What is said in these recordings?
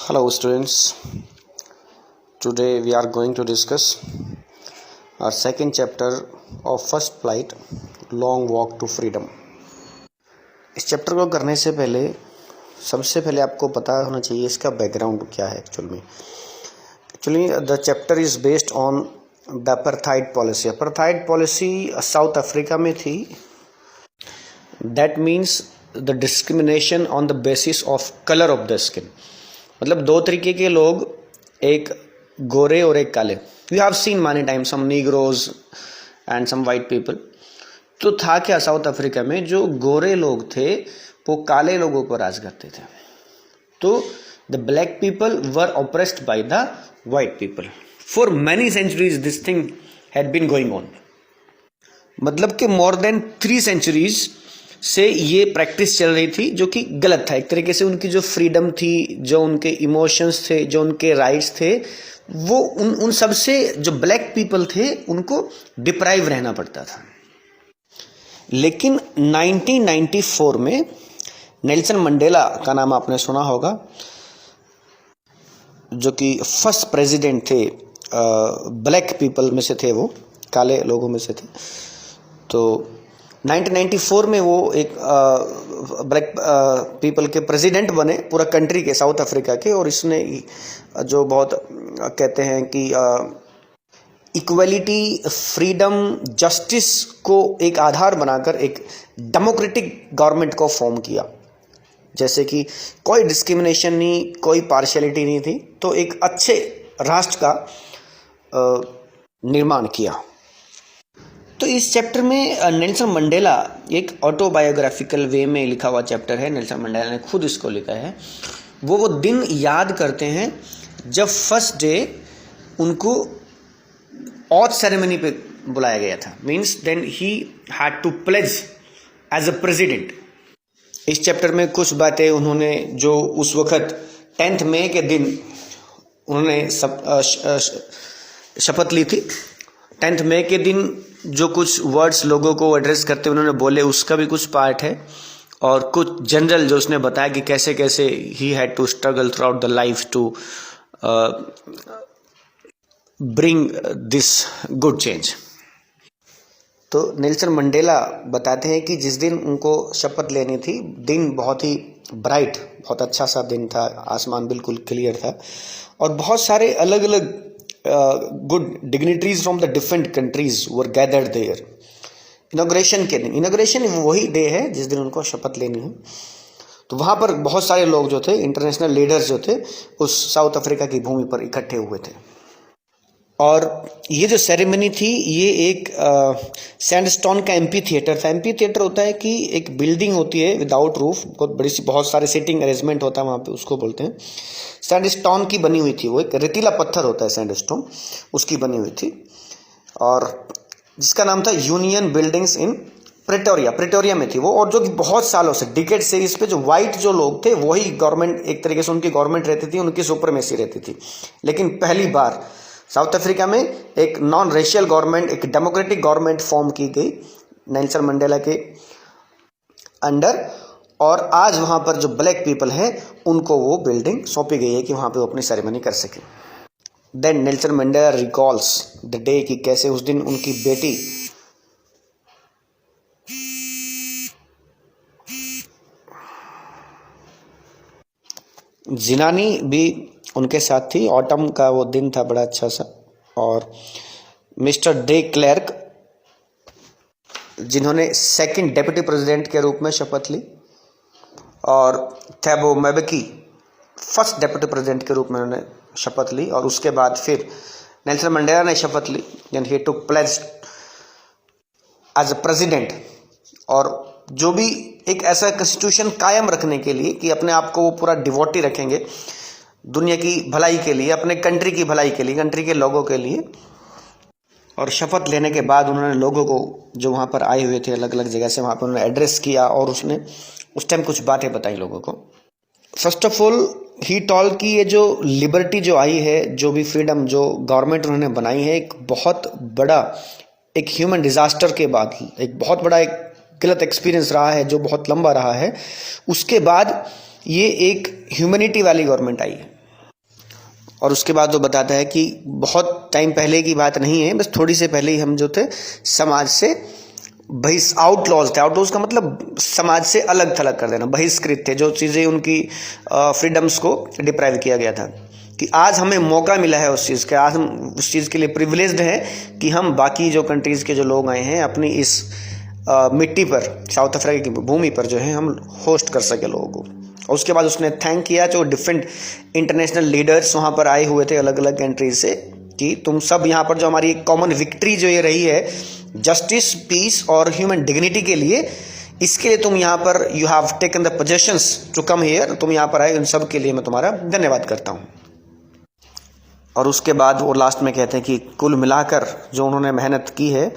Hello students, today we are going to discuss our second chapter of first flight, long walk to freedom. इस chapter को करने से पहले सबसे पहले आपको पता होना चाहिए इसका बैकग्राउंड क्या है actually the chapter is based on the apartheid policy. Apartheid policy south Africa में थी. That means the discrimination on the basis of colour of the skin. मतलब दो तरीके के लोग, एक गोरे और एक काले. We have seen many time some negroes and some white people. तो था क्या साउथ अफ्रीका में, जो गोरे लोग थे वो काले लोगों पर राज करते थे. तो the black people were oppressed by the white people. For many centuries this thing had been going on. मतलब कि मोर देन 3 सेंचुरीज से ये प्रैक्टिस चल रही थी, जो कि गलत था. एक तरीके से उनकी जो फ्रीडम थी, जो उनके इमोशंस थे, जो उनके राइट्स थे, वो उन सब से जो ब्लैक पीपल थे उनको डिप्राइव रहना पड़ता था. लेकिन 1994 में नेल्सन मंडेला का नाम आपने सुना होगा, जो कि फर्स्ट प्रेसिडेंट थे. ब्लैक पीपल में से थे, वो काले लोगों में से थे. तो 1994 में वो एक ब्लैक पीपल के प्रेसिडेंट बने पूरा कंट्री के, साउथ अफ्रीका के. और इसने जो बहुत कहते हैं कि इक्वलिटी, फ्रीडम, जस्टिस को एक आधार बनाकर एक डेमोक्रेटिक गवर्नमेंट को फॉर्म किया. जैसे कि कोई डिस्क्रिमिनेशन नहीं, कोई पार्शियलिटी नहीं थी. तो एक अच्छे राष्ट्र का निर्माण किया. तो इस चैप्टर में नेल्सन मंडेला, एक ऑटोबायोग्राफिकल वे में लिखा हुआ चैप्टर है. नेल्सन मंडेला ने खुद इसको लिखा है. वो दिन याद करते हैं जब फर्स्ट डे उनको ऑथ सेरेमनी पे बुलाया गया था. Means then he had to pledge as a president. इस चैप्टर में कुछ बातें उन्होंने जो उस वक्त 10 मई के दिन उन्होंने शपथ ली थी. 10 मई के दिन जो कुछ वर्ड्स लोगों को एड्रेस करते उन्होंने बोले, उसका भी कुछ पार्ट है. और कुछ जनरल जो उसने बताया कि कैसे कैसे he had to struggle throughout the life to bring this good change. तो नेल्सन मंडेला बताते हैं कि जिस दिन उनको शपथ लेनी थी, दिन बहुत ही ब्राइट, बहुत अच्छा सा दिन था. आसमान बिल्कुल क्लियर था और बहुत सारे अलग अलग good dignitaries from the different countries were gathered there. Inauguration के दिन, इनॉग्रेशन वही डे है जिस दिन उनको शपथ लेनी है. तो वहाँ पर बहुत सारे लोग जो थे, इंटरनेशनल लीडर्स जो थे, उस साउथ अफ्रीका की भूमि पर इकट्ठे हुए थे. और ये जो सेरेमनी थी, ये एक सैंडस्टोन का एम्पी थिएटर था. एम्पी थिएटर होता है कि एक बिल्डिंग होती है विदाउट रूफ, बहुत बड़ी सी, बहुत सारे सीटिंग अरेंजमेंट होता है वहाँ पे, उसको बोलते हैं. सैंडस्टोन की बनी हुई थी. वो एक रेतीला पत्थर होता है सैंडस्टोन, उसकी बनी हुई थी. और जिसका नाम था यूनियन बिल्डिंग्स इन प्रेटोरिया में थी वो. और जो कि बहुत सालों से, डिकेड से इस पे जो वाइट जो लोग थे वही गवर्नमेंट, एक तरीके से उनकी गवर्नमेंट रहती थी, उनकी सुपरमेसी रहती थी. लेकिन पहली बार साउथ अफ्रीका में एक नॉन रेशियल गवर्नमेंट, एक डेमोक्रेटिक गवर्नमेंट फॉर्म की गई नेल्सन मंडेला के अंडर. और आज वहाँ पर जो ब्लैक पीपल है उनको वो बिल्डिंग सौंपी गई है कि वहाँ पे वो अपनी सेरेमनी कर सके. Then Nelson Mandela recalls the day कि कैसे उस दिन उनकी बेटी जिनानी भी उनके साथ थी. ऑटम का वो दिन था बड़ा अच्छा सा. और मिस्टर डे क्लर्क, जिन्होंने सेकंड डेप्यूटी प्रेसिडेंट के रूप में शपथ ली, और थैबो म्बेकी फर्स्ट डेप्यूटी प्रेसिडेंट के रूप में उन्होंने शपथ ली. और उसके बाद फिर नेल्सन मंडेला ने शपथ ली, and he took pledge as a president. और जो भी एक ऐसा कॉन्स्टिट्यूशन कायम रखने के लिए कि अपने आप को वो पूरा डिवोटी रखेंगे दुनिया की भलाई के लिए, अपने कंट्री की भलाई के लिए, कंट्री के लोगों के लिए. और शपथ लेने के बाद उन्होंने लोगों को, जो वहाँ पर आए हुए थे अलग अलग जगह से, वहाँ पर उन्होंने एड्रेस किया और उसने उस टाइम कुछ बातें बताई लोगों को. First of all he told कि ये जो लिबर्टी जो आई है, जो भी फ्रीडम जो गवर्नमेंट उन्होंने बनाई है, एक बहुत बड़ा, एक ह्यूमन डिजास्टर के बाद एक बहुत बड़ा एक गलत एक्सपीरियंस रहा है, जो बहुत लंबा रहा है. उसके बाद ये एक ह्यूमैनिटी वाली गवर्नमेंट आई है. और उसके बाद वो बताता है कि बहुत टाइम पहले की बात नहीं है, बस थोड़ी से पहले ही हम जो थे समाज से आउटलॉज थे। आउटलॉज का मतलब समाज से अलग थलग कर देना, बहिष्कृत थे, जो चीज़ें उनकी फ्रीडम्स को डिप्राइव किया गया था। कि आज हमें मौका मिला है उस चीज़ का, आज हम उस चीज़ के लिए प्रिविलेज्ड हैं कि हम बाकी जो कंट्रीज़ के जो लोग आए हैं अपनी इस मिट्टी पर, साउथ अफ्रीका की भूमि पर जो है हम होस्ट कर सके लोगों को। और उसके बाद उसने थैंक किया जो डिफरेंट इंटरनेशनल लीडर्स वहाँ पर आए हुए थे अलग अलग कंट्रीज से, कि तुम सब यहाँ पर जो हमारी एक कॉमन विक्ट्री जो ये रही है जस्टिस, पीस और ह्यूमन डिग्निटी के लिए, इसके लिए तुम यहाँ पर you have taken the positions to come here, तुम यहाँ पर आए, उन सब के लिए मैं तुम्हारा धन्यवाद करता हूँ। और उसके बाद वो लास्ट में कहते हैं कि कुल मिलाकर जो उन्होंने मेहनत की है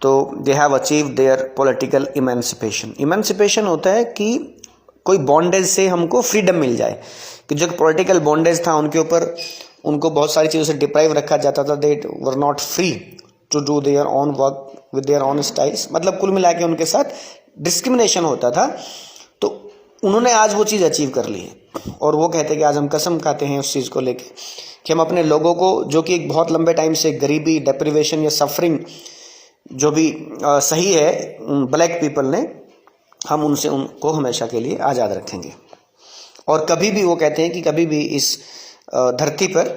तो they have achieve their political emancipation. Emancipation होता है कि कोई बॉन्डेज से हमको फ्रीडम मिल जाए, कि जो पॉलिटिकल बॉन्डेज था उनके ऊपर उनको बहुत सारी चीज़ों से डिप्राइव रखा जाता था, they were not free to do their own work with their own styles, मतलब कुल मिला के उनके साथ डिस्क्रिमिनेशन होता था। तो उन्होंने आज वो चीज़ अचीव कर ली है और वो कहते हैं कि आज हम कसम खाते हैं उस चीज़ को लेके कि हम अपने लोगों को, जो कि एक बहुत लंबे टाइम से गरीबी, डेप्रिवेशन या सफरिंग जो भी सही है ब्लैक पीपल ने, हम उनको हमेशा के लिए आज़ाद रखेंगे। और कभी भी वो कहते हैं कि कभी भी इस धरती पर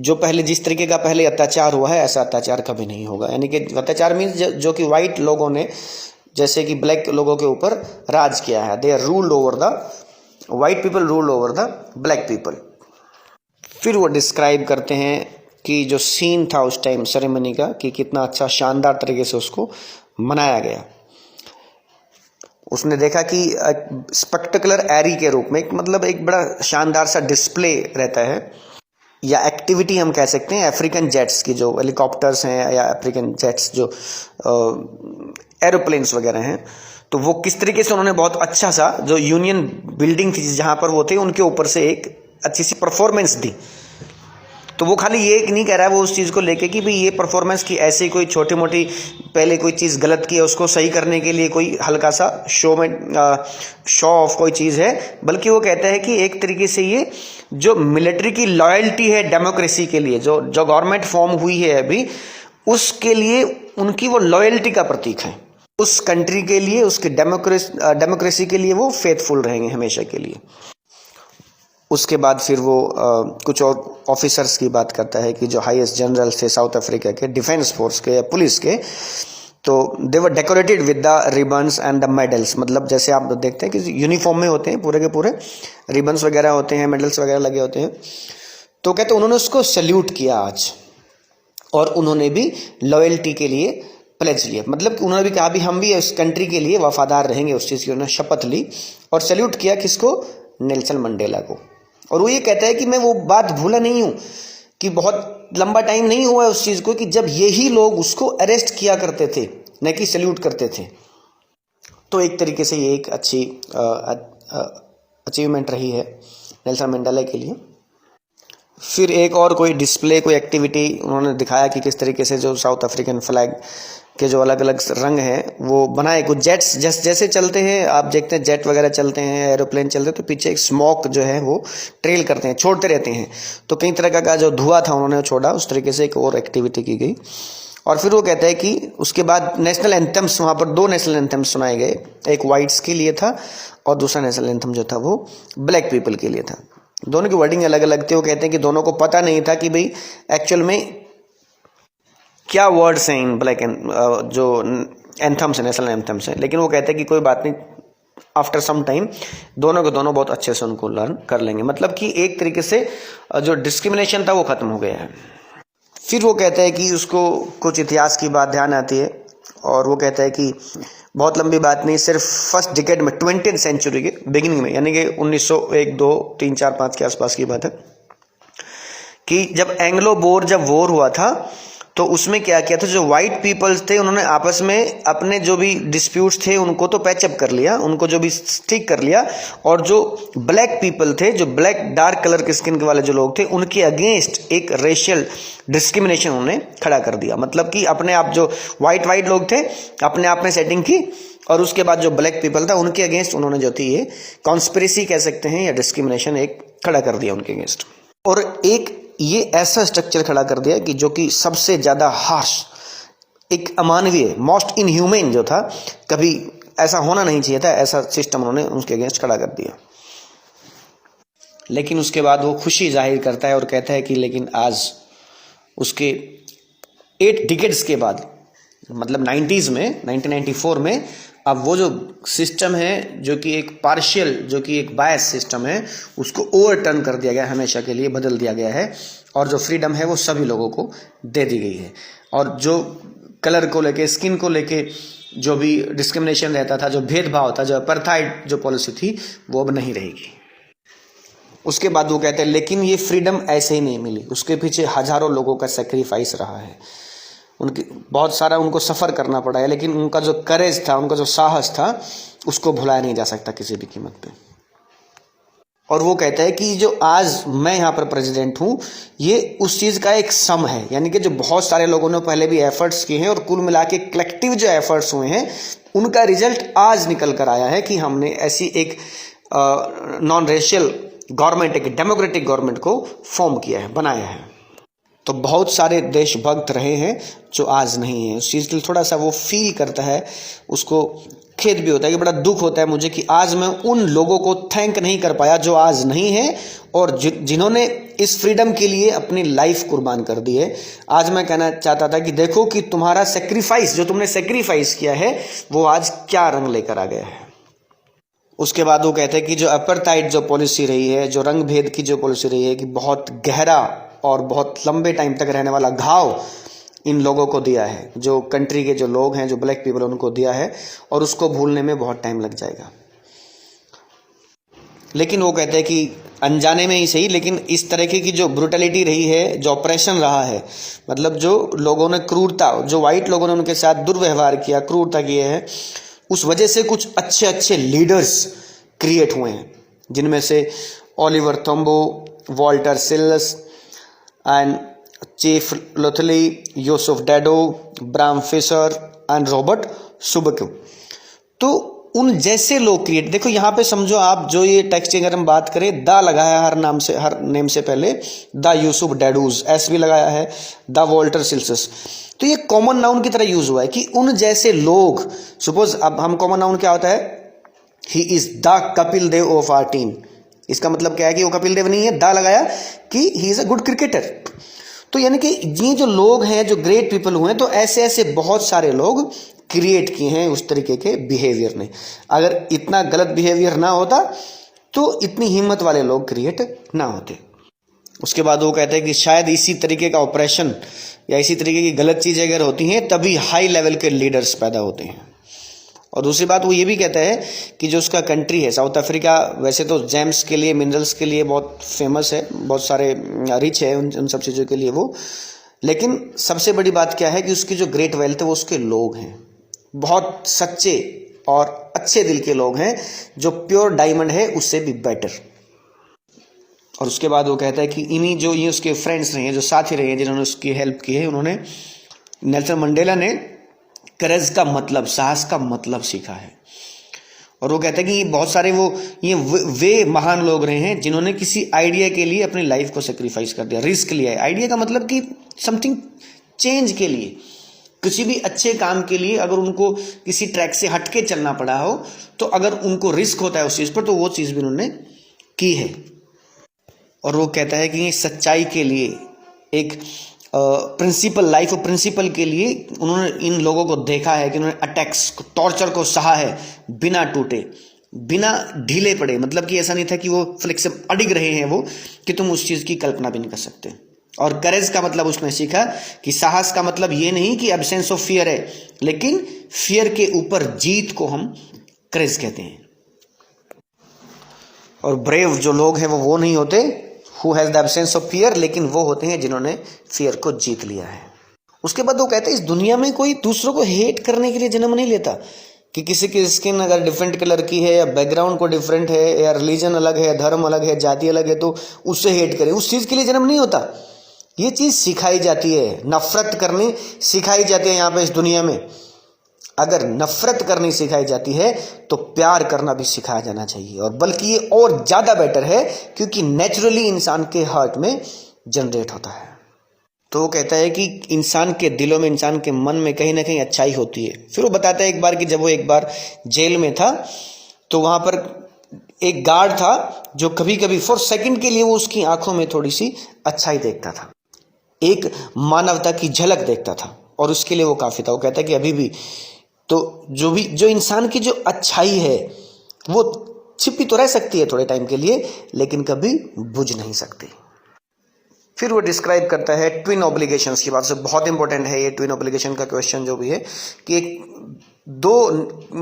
जो पहले जिस तरीके का पहले अत्याचार हुआ है ऐसा अत्याचार कभी नहीं होगा। यानी कि अत्याचार मीन्स जो कि वाइट लोगों ने जैसे कि ब्लैक लोगों के ऊपर राज किया है, they are ruled over the white people, ruled over the black people. फिर वो डिस्क्राइब करते हैं कि जो सीन था उस टाइम सेरेमनी का, कि कितना अच्छा शानदार तरीके से उसको मनाया गया। उसने देखा कि स्पेक्टेकुलर एरी के रूप में मतलब एक बड़ा शानदार सा डिस्प्ले रहता है या एक्टिविटी हम कह सकते हैं अफ्रीकन जेट्स की, जो हेलीकॉप्टर्स हैं या अफ्रीकन जेट्स जो एरोप्लेन्स वगैरह हैं, तो वो किस तरीके से उन्होंने बहुत अच्छा सा जो यूनियन बिल्डिंग थी जहाँ पर वो थे उनके ऊपर से एक अच्छी सी परफॉर्मेंस दी। तो वो खाली ये नहीं कह रहा है वो उस चीज़ को लेके कि भाई ये परफॉर्मेंस की ऐसी कोई छोटी मोटी पहले कोई चीज़ गलत की है उसको सही करने के लिए कोई हल्का सा शो ऑफ कोई चीज़ है, बल्कि वो कहता है कि एक तरीके से ये जो मिलिट्री की लॉयल्टी है डेमोक्रेसी के लिए, जो गवर्नमेंट फॉर्म हुई है अभी, उसके लिए उनकी वो लॉयल्टी का प्रतीक है। उस कंट्री के लिए, उसके डेमोक्रेसी के लिए वो फेथफुल रहेंगे हमेशा के लिए। उसके बाद फिर वो कुछ और ऑफिसर्स की बात करता है कि जो हाईएस्ट जनरल थे साउथ अफ्रीका के डिफेंस फोर्स के या पुलिस के, तो they were decorated with the ribbons and the medals. मतलब जैसे आप देखते हैं कि यूनिफॉर्म में होते हैं पूरे के पूरे, रिबन्स वगैरह होते हैं, मेडल्स वगैरह लगे होते हैं। तो कहते उन्होंने उसको सल्यूट किया आज, और उन्होंने भी लॉयल्टी के लिए प्लेज लिया। मतलब कि उन्होंने भी कहा भी हम भी इस कंट्री के लिए वफादार रहेंगे, उस चीज़ की उन्होंने शपथ ली और सल्यूट किया किसको? नेल्सन मंडेला को। और वो ये कहता है कि मैं वो बात भूला नहीं हूँ कि बहुत लंबा टाइम नहीं हुआ है उस चीज़ को कि जब यही लोग उसको अरेस्ट किया करते थे, न कि सल्यूट करते थे। तो एक तरीके से ये एक अच्छी अचीवमेंट रही है नेल्सन मंडेला के लिए। फिर एक और कोई डिस्प्ले, कोई एक्टिविटी उन्होंने दिखाया कि किस तरीके से जो साउथ अफ्रीकन फ्लैग के जो अलग अलग रंग हैं वो बनाए। कुछ जेट्स जैसे चलते हैं, आप देखते हैं जेट वगैरह चलते हैं, एरोप्लेन चलते हैं, तो पीछे एक स्मोक जो है वो ट्रेल करते हैं, छोड़ते रहते हैं। तो कई तरह का जो धुआं था उन्होंने छोड़ा, उस तरीके से एक और एक्टिविटी की गई। और फिर वो कहता है कि उसके बाद नेशनल एंथम्स, वहाँ पर 2 नेशनल एंथम्स सुनाए गए, एक वाइट्स के लिए था और दूसरा नेशनल एंथम जो था वो ब्लैक पीपल के लिए था। दोनों की वर्डिंग अलग अलग थे। वो कहते हैं कि दोनों को पता नहीं था कि भाई एक्चुअल में क्या वर्ड्स हैं इन ब्लैक जो एंथम्स हैं, नेशनल एंथम्स हैं, लेकिन वो कहते हैं कि कोई बात नहीं, आफ्टर सम टाइम दोनों के दोनों बहुत अच्छे से उनको लर्न कर लेंगे। मतलब कि एक तरीके से जो डिस्क्रिमिनेशन था वो ख़त्म हो गया है। फिर वो कहता है कि उसको कुछ इतिहास की बात ध्यान आती है और वो कहता है कि बहुत लंबी बात नहीं, सिर्फ फर्स्ट डिकेड में 20th सेंचुरी के बिगिनिंग में, यानी कि 1901, 2, 3, 4, 5 के आसपास की बात है कि जब एंग्लो बोर जब वॉर हुआ था तो उसमें क्या किया था, जो वाइट पीपल्स थे उन्होंने आपस में अपने जो भी डिस्प्यूट्स थे उनको तो पैचअप कर लिया, उनको जो भी ठीक कर लिया, और जो ब्लैक पीपल थे, जो ब्लैक डार्क कलर के स्किन के वाले जो लोग थे, उनके अगेंस्ट एक रेशियल डिस्क्रिमिनेशन उन्होंने खड़ा कर दिया। मतलब कि अपने आप जो वाइट लोग थे अपने आप में सेटिंग की, और उसके बाद जो ब्लैक पीपल था उनके अगेंस्ट उन्होंने जो थी ये कॉन्स्पिरेसी कह सकते हैं या डिस्क्रिमिनेशन एक खड़ा कर दिया उनके अगेंस्ट। और एक ये ऐसा स्ट्रक्चर खड़ा कर दिया कि जो कि सबसे ज़्यादा हार्श, एक अमानवीय, मोस्ट इनह्यूमन जो था, कभी ऐसा होना नहीं चाहिए था, ऐसा सिस्टम उन्होंने उसके अगेंस्ट खड़ा कर दिया। लेकिन उसके बाद वो खुशी जाहिर करता है और कहता है कि लेकिन आज उसके 8 डिकेड्स के बाद, मतलब 90s में, 1994 में, अब वो जो सिस्टम है जो कि एक पार्शियल, जो कि एक बायस सिस्टम है, उसको ओवरटर्न कर दिया गया, हमेशा के लिए बदल दिया गया है, और जो फ्रीडम है वो सभी लोगों को दे दी गई है। और जो कलर को लेके, स्किन को लेके जो भी डिस्क्रिमिनेशन रहता था, जो भेदभाव था, जो अपार्थाइड जो पॉलिसी थी, वो अब नहीं रहेगी। उसके बाद वो कहते हैं लेकिन ये फ्रीडम ऐसे ही नहीं मिली, उसके पीछे हजारों लोगों का सेक्रीफाइस रहा है, उनकी बहुत सारा उनको सफ़र करना पड़ा है, लेकिन उनका जो करेज था, उनका जो साहस था, उसको भुलाया नहीं जा सकता किसी भी कीमत पे। और वो कहता है कि जो आज मैं यहाँ पर प्रेसिडेंट हूँ, ये उस चीज़ का एक सम है, यानी कि जो बहुत सारे लोगों ने पहले भी एफर्ट्स किए हैं और कुल मिला के कलेक्टिव जो एफर्ट्स हुए हैं, उनका रिजल्ट आज निकल कर आया है कि हमने ऐसी एक नॉन रेशियल गवर्नमेंट, एक डेमोक्रेटिक गवर्नमेंट को फॉर्म किया है, बनाया है। तो बहुत सारे देशभक्त रहे हैं जो आज नहीं है, उस चीज़ के लिए थोड़ा सा वो फील करता है, उसको खेद भी होता है कि बड़ा दुख होता है मुझे कि आज मैं उन लोगों को थैंक नहीं कर पाया जो आज नहीं है, और जिन्होंने इस फ्रीडम के लिए अपनी लाइफ कुर्बान कर दी है। आज मैं कहना चाहता था कि देखो कि तुम्हारा सेक्रीफाइस, जो तुमने सेक्रीफाइस किया है, वो आज क्या रंग लेकर आ गया है। उसके बाद वो कहते हैं कि जो अपार्थाइड जो पॉलिसी रही है, जो रंग भेद की जो पॉलिसी रही है, कि बहुत गहरा और बहुत लंबे टाइम तक रहने वाला घाव इन लोगों को दिया है, जो कंट्री के जो लोग हैं, जो ब्लैक पीपल, उनको दिया है, और उसको भूलने में बहुत टाइम लग जाएगा। लेकिन वो कहते हैं कि अनजाने में ही सही, लेकिन इस तरीके की जो ब्रूटलिटी रही है, जो ऑपरेशन रहा है, मतलब जो लोगों ने क्रूरता, जो वाइट लोगों ने उनके साथ दुर्व्यवहार किया, क्रूरता किए है, उस वजह से कुछ अच्छे अच्छे लीडर्स क्रिएट हुए हैं, जिनमें से Oliver Tambo, Walter Sisulu and Chief Luthuli, Yusuf Dadoo, Bram Fischer and Robert Sobukwe. तो उन जैसे लोग क्रिएट, देखो यहाँ पे समझो आप, जो ये टेक्स्ट अगर हम बात करें, द लगाया हर नाम से, हर नेम से पहले, द यूसुफ डैडूज, एस भी लगाया है, द वॉल्टर सिल्सस, तो ये कॉमन नाउन की तरह यूज हुआ है कि उन जैसे लोग, सपोज अब हम कॉमन नाउन क्या होता है, he is the Kapil Dev of our team, इसका मतलब क्या है कि वो कपिल देव नहीं है, द लगाया कि he is a good cricketer. तो यानी कि ये जो लोग हैं, जो ग्रेट पीपल हुए हैं, तो ऐसे ऐसे बहुत सारे लोग क्रिएट किए हैं उस तरीके के बिहेवियर ने। अगर इतना गलत बिहेवियर ना होता तो इतनी हिम्मत वाले लोग क्रिएट ना होते। उसके बाद वो कहते हैं कि शायद इसी तरीके का ऑपरेशन या इसी तरीके की गलत चीज़ें अगर होती हैं, तभी हाई लेवल के लीडर्स पैदा होते हैं। और दूसरी बात वो ये भी कहता है कि जो उसका कंट्री है साउथ अफ्रीका, वैसे तो जेम्स के लिए, मिनरल्स के लिए बहुत फेमस है, बहुत सारे रिच है उन सब चीज़ों के लिए वो, लेकिन सबसे बड़ी बात क्या है कि उसकी जो ग्रेट वेल्थ है वो उसके लोग हैं, बहुत सच्चे और अच्छे दिल के लोग हैं, जो प्योर डायमंड है उससे भी बेटर। और उसके बाद वो कहता है कि इन्हीं जो ये उसके फ्रेंड्स रहे हैं, जो साथी रहे हैं, जिन्होंने उसकी हेल्प की है, उन्होंने, नेल्सन मंडेला ने करेज का मतलब, साहस का मतलब सीखा है। और वो कहते हैं कि बहुत सारे वे महान लोग रहे हैं जिन्होंने किसी आइडिया के लिए अपनी लाइफ को सेक्रीफाइस कर दिया, रिस्क लिया है। आइडिया का मतलब कि समथिंग चेंज के लिए, किसी भी अच्छे काम के लिए अगर उनको किसी ट्रैक से हटके चलना पड़ा हो, तो अगर उनको रिस्क होता है उस चीज़ पर, तो वो चीज़ भी उन्होंने की है। और वो कहता है कि सच्चाई के लिए, एक प्रिंसिपल, लाइफ ऑफ प्रिंसिपल के लिए उन्होंने इन लोगों को देखा है कि उन्होंने अटैक्स, टॉर्चर को सहा है बिना टूटे, बिना ढीले पड़े। मतलब कि ऐसा नहीं था कि वो फ्लेक्सिबल अडिग रहे हैं वो, कि तुम उस चीज़ की कल्पना भी नहीं कर सकते। और करेज का मतलब उसने सीखा कि साहस का मतलब ये नहीं कि एब्सेंस ऑफ फियर है, लेकिन फियर के ऊपर जीत को हम करेज कहते हैं। और ब्रेव जो लोग हैं वो नहीं होते who has the absence of fear, लेकिन वो होते हैं जिन्होंने फियर को जीत लिया है। उसके बाद वो कहते हैं इस दुनिया में कोई दूसरों को हेट करने के लिए जन्म नहीं लेता, कि किसी की स्किन अगर डिफरेंट कलर की है, या बैकग्राउंड को डिफरेंट है, या रिलीजन अलग है, धर्म अलग है, जाति अलग है, तो उससे हेट करें, उस चीज़ के लिए जन्म नहीं होता। ये चीज़ सिखाई जाती है, नफरत करनी सिखाई जाती है यहाँ पे इस दुनिया में। अगर नफरत करनी सिखाई जाती है तो प्यार करना भी सिखाया जाना चाहिए, और बल्कि ये और ज़्यादा बेटर है क्योंकि नेचुरली इंसान के हार्ट में जनरेट होता है। तो वो कहता है कि इंसान के दिलों में, इंसान के मन में कहीं ना कहीं अच्छाई होती है। फिर वो बताता है एक बार कि जब वो एक बार जेल में था तो वहाँ पर एक गार्ड था जो कभी कभी फॉर सेकंड के लिए वो उसकी आंखों में थोड़ी सी अच्छाई देखता था, एक मानवता की झलक देखता था, और उसके लिए वो काफ़ी था। वो कहता है कि अभी भी तो जो इंसान की जो अच्छाई है वो छिपी तो रह सकती है थोड़े टाइम के लिए, लेकिन कभी बुझ नहीं सकती। फिर वो डिस्क्राइब करता है ट्विन ऑब्लिगेशंस की बात से। बहुत इंपॉर्टेंट है ये ट्विन ऑब्लिगेशन का क्वेश्चन जो भी है, कि एक दो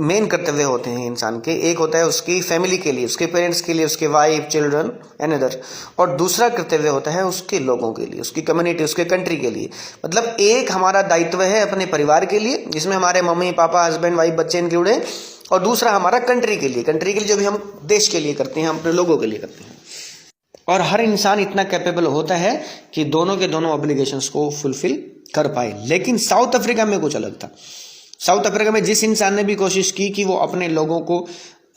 मेन कर्तव्य होते हैं इंसान के। एक होता है उसकी फैमिली के लिए, उसके पेरेंट्स के लिए, उसके वाइफ, चिल्ड्रन एंड अदर, और दूसरा कर्तव्य होता है उसके लोगों के लिए, उसकी कम्युनिटी, उसके कंट्री के लिए। मतलब एक हमारा दायित्व है अपने परिवार के लिए, जिसमें हमारे मम्मी पापा, हस्बैंड वाइफ, बच्चे इंक्लूड हैं, और दूसरा हमारा कंट्री के लिए जो भी हम देश के लिए करते हैं, हम अपने लोगों के लिए करते हैं। और हर इंसान इतना कैपेबल होता है कि दोनों के दोनों ऑब्लिगेशंस को फुलफिल कर पाए। लेकिन साउथ अफ्रीका में कुछ अलग था। साउथ अफ्रीका में जिस इंसान ने भी कोशिश की कि वो अपने लोगों को,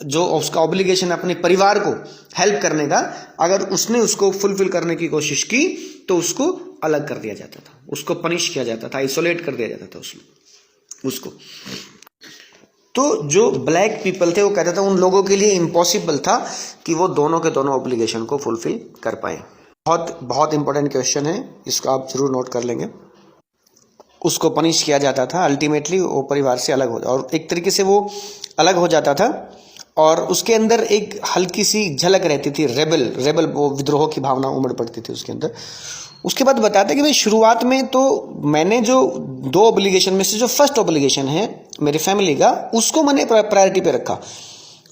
जो उसका ऑब्लिगेशन अपने परिवार को हेल्प करने का, अगर उसने उसको फुलफिल करने की कोशिश की तो उसको अलग कर दिया जाता था, उसको पनिश किया जाता था, आइसोलेट कर दिया जाता था उसको। तो जो ब्लैक पीपल थे वो कहते थे उन लोगों के लिए इम्पॉसिबल था कि वो दोनों के दोनों ऑब्लिगेशन को फुलफिल कर पाए। बहुत बहुत इंपॉर्टेंट क्वेश्चन है, इसको आप जरूर नोट कर लेंगे। उसको पनिश किया जाता था, अल्टीमेटली वो परिवार से अलग हो, और एक तरीके से वो अलग हो जाता था, और उसके अंदर एक हल्की सी झलक रहती थी, रेबल वो विद्रोह की भावना उमड़ पड़ती थी उसके अंदर। उसके बाद बताते कि भाई शुरुआत में तो मैंने जो दो ऑब्लिगेशन में से जो फर्स्ट ऑब्लिगेशन है मेरी फैमिली का, उसको मैंने प्रायोरिटी पे रखा।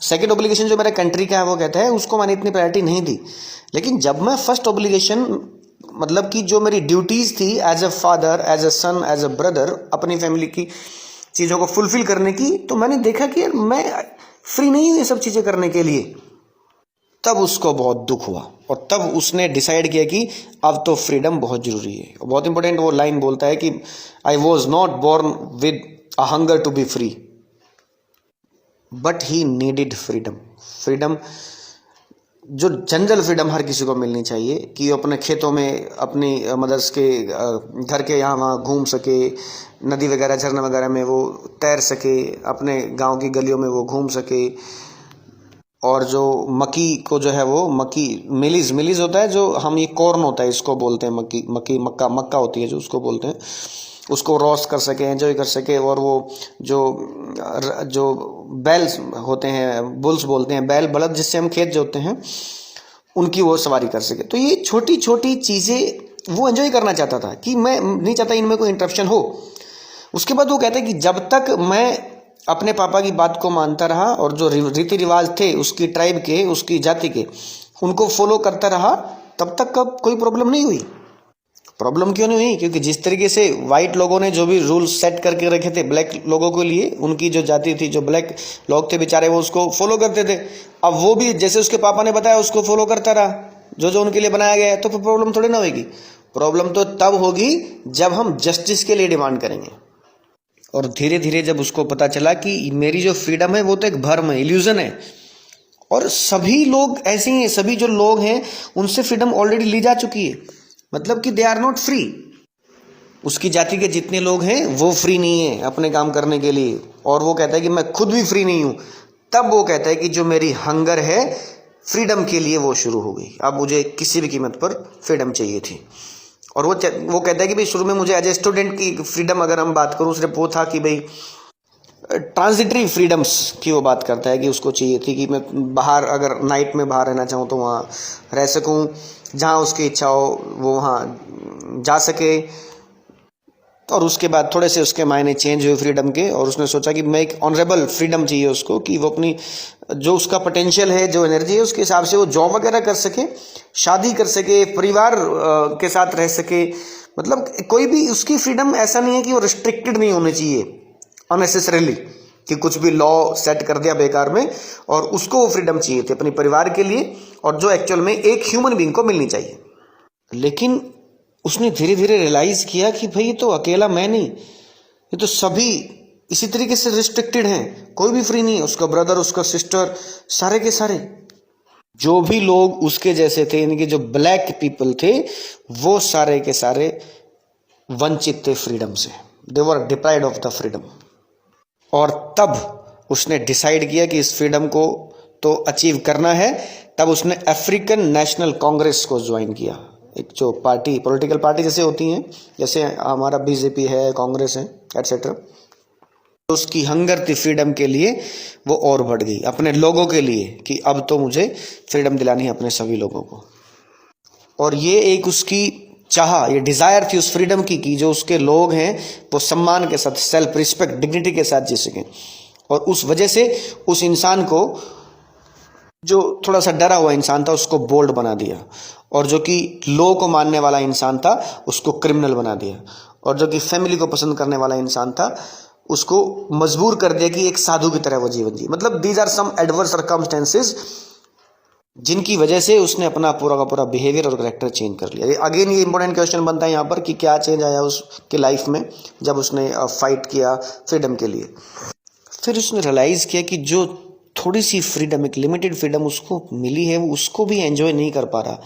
सेकंड ऑब्लिगेशन जो मेरे कंट्री का है वो कहता है उसको मैंने इतनी प्रायोरिटी नहीं दी। लेकिन जब मैं फर्स्ट ऑब्लिगेशन, मतलब कि जो मेरी ड्यूटीज़ थी as a father, as a son, as a brother, अपनी फैमिली की चीज़ों को फुलफिल करने की, तो मैंने देखा कि मैं फ्री नहीं हूँ ये सब चीज़ें करने के लिए। तब उसको बहुत दुख हुआ, और तब उसने डिसाइड किया कि अब तो फ्रीडम बहुत ज़रूरी है। बहुत इंपॉर्टेंट वो लाइन बोलता है कि I was not born with a hunger to be free, but he needed freedom. Freedom, जो जनरल फ्रीडम हर किसी को मिलनी चाहिए कि अपने खेतों में, अपनी मदर्स के घर के यहाँ वहाँ घूम सके, नदी वगैरह, झरना वगैरह में वो तैर सके, अपने गांव की गलियों में वो घूम सके। और जो मक्की को जो है वो मिलीज होता है, जो हम ये कॉर्न होता है इसको बोलते हैं, मक्का होती है जो, उसको बोलते हैं, उसको रोस्ट कर सके, एंजॉय कर सके। और वो जो बैल्स होते हैं, बुल्स बोलते हैं, बैल बलद जिससे हम खेत जोतते हैं, उनकी वो सवारी कर सके। तो ये छोटी छोटी चीज़ें वो एंजॉय करना चाहता था कि मैं नहीं चाहता इनमें कोई इंटरप्शन हो। उसके बाद वो कहते हैं कि जब तक मैं अपने पापा की बात को मानता रहा और जो रीति रिवाज थे उसकी ट्राइब के, उसकी जाति के, उनको फॉलो करता रहा, तब तक कब कोई प्रॉब्लम नहीं हुई। प्रॉब्लम क्यों नहीं हुई? क्योंकि जिस तरीके से वाइट लोगों ने जो भी रूल्स सेट करके रखे थे ब्लैक लोगों के लिए, उनकी जो जाति थी, जो ब्लैक लोग थे बेचारे, वो उसको फॉलो करते थे। अब वो भी जैसे उसके पापा ने बताया उसको फॉलो करता रहा, जो उनके लिए बनाया गया है। तो फिर प्रॉब्लम थोड़ी ना होगी। प्रॉब्लम तो तब होगी जब हम जस्टिस के लिए डिमांड करेंगे। और धीरे धीरे जब उसको पता चला कि मेरी जो फ्रीडम है वो तो एक भ्रम है, इल्यूजन है, और सभी लोग ऐसे ही हैं, सभी जो लोग हैं उनसे फ्रीडम ऑलरेडी ली जा चुकी है, मतलब कि दे आर नॉट फ्री। उसकी जाति के जितने लोग हैं वो फ्री नहीं है अपने काम करने के लिए, और वो कहता है कि मैं खुद भी फ्री नहीं हूँ। तब वो कहता है कि जो मेरी हंगर है फ्रीडम के लिए वो शुरू हो गई। अब मुझे किसी भी कीमत पर फ्रीडम चाहिए थी। और वो कहता है कि भाई शुरू में मुझे एज ए स्टूडेंट की फ्रीडम अगर हम बात करूँ, सिर्फ वो था कि भाई ट्रांजिटरी फ्रीडम्स की वो बात करता है कि उसको चाहिए थी कि मैं बाहर, अगर नाइट में बाहर रहना चाहूँ तो वहाँ रह सकूँ, जहाँ उसकी इच्छा हो वो वहाँ जा सके। और उसके बाद थोड़े से उसके मायने चेंज हुए फ्रीडम के, और उसने सोचा कि मैं एक ऑनरेबल फ्रीडम चाहिए उसको, कि वो अपनी जो उसका पोटेंशियल है, जो एनर्जी है, उसके हिसाब से वो जॉब वगैरह कर सके, शादी कर सके, परिवार के साथ रह सके। मतलब कोई भी उसकी फ्रीडम ऐसा नहीं है कि वो रिस्ट्रिक्टेड नहीं होनी चाहिए अननेसेसरीली, कि कुछ भी लॉ सेट कर दिया बेकार में, और उसको वो फ्रीडम चाहिए थी अपने परिवार के लिए, और जो एक्चुअल में एक ह्यूमन बीइंग को मिलनी चाहिए। लेकिन उसने धीरे धीरे रियलाइज किया कि भाई ये तो अकेला मैं नहीं, ये तो सभी इसी तरीके से रिस्ट्रिक्टेड हैं, कोई भी फ्री नहीं है, उसका ब्रदर, उसका सिस्टर, सारे के सारे जो भी लोग उसके जैसे थे, इनके जो ब्लैक पीपल थे, वो सारे के सारे वंचित थे फ्रीडम से, दे वर डिप्राइव्ड ऑफ द फ्रीडम। और तब उसने डिसाइड किया कि इस फ्रीडम को तो अचीव करना है, तब उसने अफ्रीकन नेशनल कांग्रेस को ज्वाइन किया। एक जो पार्टी, पॉलिटिकल पार्टी जैसे होती हैं, जैसे हमारा बीजेपी है, कांग्रेस है, एटसेट्रा, तो उसकी हंगर थी फ्रीडम के लिए, वो और बढ़ गई अपने लोगों के लिए कि अब तो मुझे फ्रीडम दिलानी है अपने सभी लोगों को। और ये एक उसकी चाह, ये डिजायर थी उस फ्रीडम की कि जो उसके लोग हैं वो सम्मान के साथ, सेल्फ रिस्पेक्ट, डिग्निटी के साथ जी सकें। और उस वजह से उस इंसान को, जो थोड़ा सा डरा हुआ इंसान था, उसको बोल्ड बना दिया, और जो कि लॉ को मानने वाला इंसान था उसको क्रिमिनल बना दिया, और जो कि फैमिली को पसंद करने वाला इंसान था उसको मजबूर कर दिया कि एक साधु की तरह वो जीवन जी। मतलब these are some adverse circumstances जिनकी वजह से उसने अपना पूरा का पूरा बिहेवियर और करेक्टर चेंज कर लिया। अगेन ये इंपॉर्टेंट क्वेश्चन बनता है यहाँ पर कि क्या चेंज आया उसके लाइफ में जब उसने फाइट किया फ्रीडम के लिए। फिर उसने रियलाइज़ किया कि जो थोड़ी सी फ्रीडम, एक लिमिटेड फ्रीडम उसको मिली है, वो उसको भी एंजॉय नहीं कर पा रहा।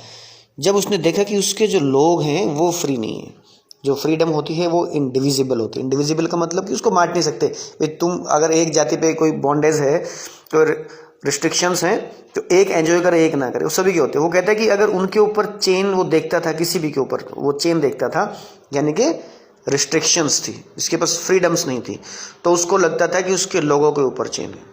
जब उसने देखा कि उसके जो लोग हैं वो फ्री नहीं है, जो फ्रीडम होती है वो इंडिविजिबल होती है। इंडिविजिबल का मतलब कि उसको बांट नहीं सकते। तुम अगर एक जाति पे कोई बॉन्डेज है तो रिस्ट्रिक्शंस हैं, तो एक एंजॉय करे एक ना करे, वो सभी के होते हैं। वो कहता है कि अगर उनके ऊपर चेन वो देखता था, किसी भी के ऊपर वो चेन देखता था, यानी कि रिस्ट्रिक्शंस थी, जिसके पास फ्रीडम्स नहीं थी, तो उसको लगता था कि उसके लोगों के ऊपर चेन है।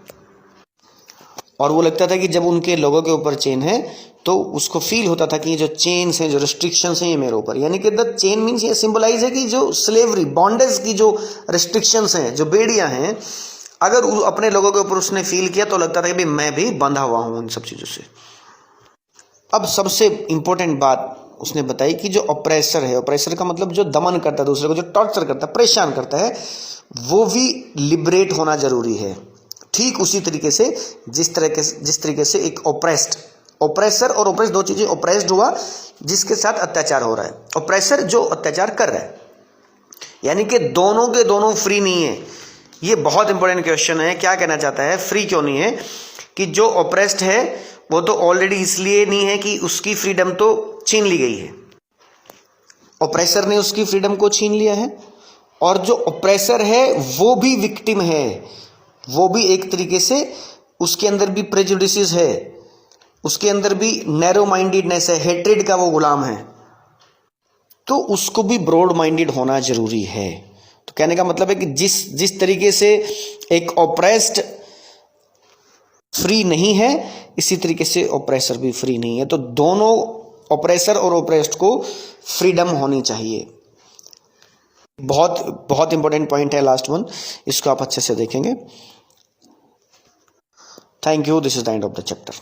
और वो लगता था कि जब उनके लोगों के ऊपर चेन है तो उसको फील होता था कि जो चेन्स हैं, जो रिस्ट्रिक्शंस हैं, ये मेरे ऊपर, यानी कि द चेन मीन्स ये सिंबलाइज है कि जो स्लेवरी, बॉन्डेज की जो रिस्ट्रिक्शंस हैं, जो बेड़ियां हैं, अगर अपने लोगों के ऊपर उसने फील किया तो लगता था कि भाई मैं भी बंधा हुआ हूं इन सब चीज़ों से। अब सबसे इंपॉर्टेंट बात उसने बताई कि जो ऑपरेसर है, ऑपरेसर का मतलब जो दमन करता है दूसरे को, जो टॉर्चर करता है, परेशान करता है, वो भी लिबरेट होना जरूरी है। ठीक उसी तरीके से जिस तरीके से एक ऑपरेसर और ऑपरेस दो चीजें, ऑपरेस्ड हुआ जिसके साथ अत्याचार हो रहा है, ऑपरेसर जो अत्याचार कर रहा है, यानी कि दोनों के दोनों फ्री नहीं है। ये बहुत इंपॉर्टेंट क्वेश्चन है, क्या कहना चाहता है, फ्री क्यों नहीं है? कि जो ऑपरेस्ड है वो तो ऑलरेडी इसलिए नहीं है कि उसकी फ्रीडम तो छीन ली गई है, ऑपरेसर ने उसकी फ्रीडम को छीन लिया है, और जो ऑपरेसर है वो भी विक्टिम है, वो भी एक तरीके से उसके अंदर भी प्रेजुडिसेस है, उसके अंदर भी नैरो माइंडेडनेस है, हेट्रेड का वो गुलाम है, तो उसको भी ब्रॉड माइंडेड होना जरूरी है। तो कहने का मतलब है कि जिस तरीके से एक ऑपरेस्ड फ्री नहीं है, इसी तरीके से ऑपरेसर भी फ्री नहीं है। तो दोनों ऑपरेसर और ऑपरेस्ड को फ्रीडम होनी चाहिए। बहुत बहुत इंपॉर्टेंट पॉइंट है लास्ट वन, इसको आप अच्छे से देखेंगे। Thank you, this is the end of the chapter.